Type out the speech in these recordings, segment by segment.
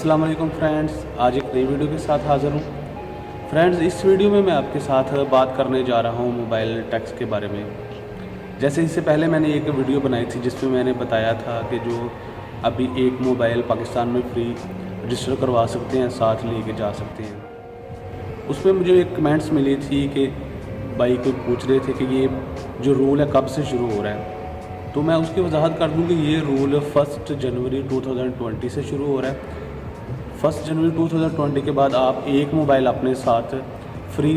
अस्सलाम वालेकुम फ्रेंड्स, आज एक नई वीडियो के साथ हाज़िर हूँ। फ्रेंड्स, इस वीडियो में मैं आपके साथ बात करने जा रहा हूँ मोबाइल टैक्स के बारे में। जैसे इससे पहले मैंने एक वीडियो बनाई थी जिसमें मैंने बताया था कि जो अभी एक मोबाइल पाकिस्तान में फ्री रजिस्टर करवा सकते हैं, साथ लेके जा सकते हैं। उसमें मुझे एक कमेंट्स मिली थी कि भाई कोई पूछ रहे थे कि ये जो रूल है कब से शुरू हो रहा है। तो मैं उसकी वजाहत कर दूं कि ये रूल 1 जनवरी 2020 से शुरू हो रहा है। 1 जनवरी 2020 के बाद आप एक मोबाइल अपने साथ फ्री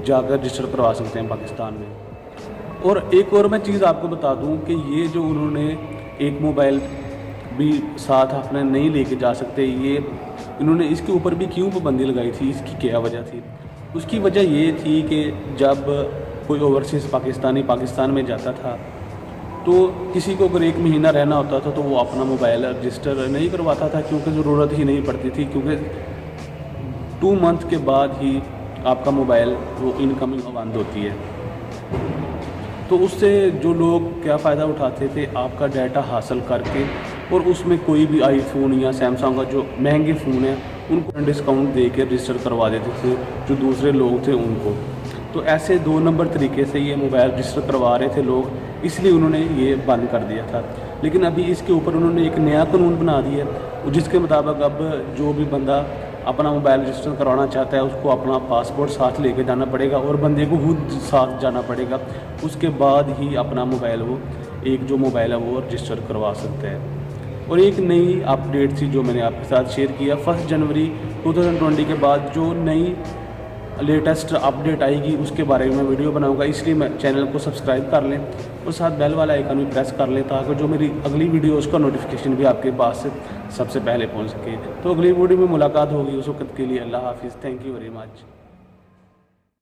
जाकर रजिस्टर करवा सकते हैं पाकिस्तान में। और एक और मैं चीज़ आपको बता दूं कि ये जो उन्होंने एक मोबाइल भी साथ अपने नहीं लेके जा सकते, ये इन्होंने इसके ऊपर भी क्यों पाबंदी लगाई थी, इसकी क्या वजह थी? उसकी वजह ये थी कि जब कोई ओवरसीज़ पाकिस्तान में जाता था तो किसी को अगर 1 महीना रहना होता था तो वो अपना मोबाइल रजिस्टर नहीं करवाता था, क्योंकि ज़रूरत ही नहीं पड़ती थी, क्योंकि 2 मंथ के बाद ही आपका मोबाइल वो इनकमिंग बंद होती है। तो उससे जो लोग क्या फ़ायदा उठाते थे, आपका डाटा हासिल करके और उसमें कोई भी आईफोन या सैमसंग का जो महंगे फ़ोन है उनको डिस्काउंट दे के रजिस्टर करवा देते थे जो दूसरे लोग थे उनको। तो ऐसे 2 नंबर तरीके से ये मोबाइल रजिस्टर करवा रहे थे लोग, इसलिए उन्होंने ये बंद कर दिया था। लेकिन अभी इसके ऊपर उन्होंने एक नया कानून बना दिया है जिसके मुताबिक अब जो भी बंदा अपना मोबाइल रजिस्टर करवाना चाहता है उसको अपना पासपोर्ट साथ लेके जाना पड़ेगा और बंदे को खुद साथ जाना पड़ेगा। उसके बाद ही अपना मोबाइल जो मोबाइल है वो रजिस्टर करवा सकता है। और एक नई अपडेट थी जो मैंने आपके साथ शेयर किया, 1 जनवरी 2020 के बाद जो नई लेटेस्ट अपडेट आएगी उसके बारे में वीडियो बनाऊंगा, इसलिए मैं चैनल को सब्सक्राइब कर लें और साथ बेल वाला आइकन भी प्रेस कर लें ताकि जो मेरी अगली वीडियो उसका नोटिफिकेशन भी आपके पास सबसे पहले पहुंच सके। तो अगली वीडियो में मुलाकात होगी, उस वक्त के लिए अल्लाह हाफिज़। Thank you very much.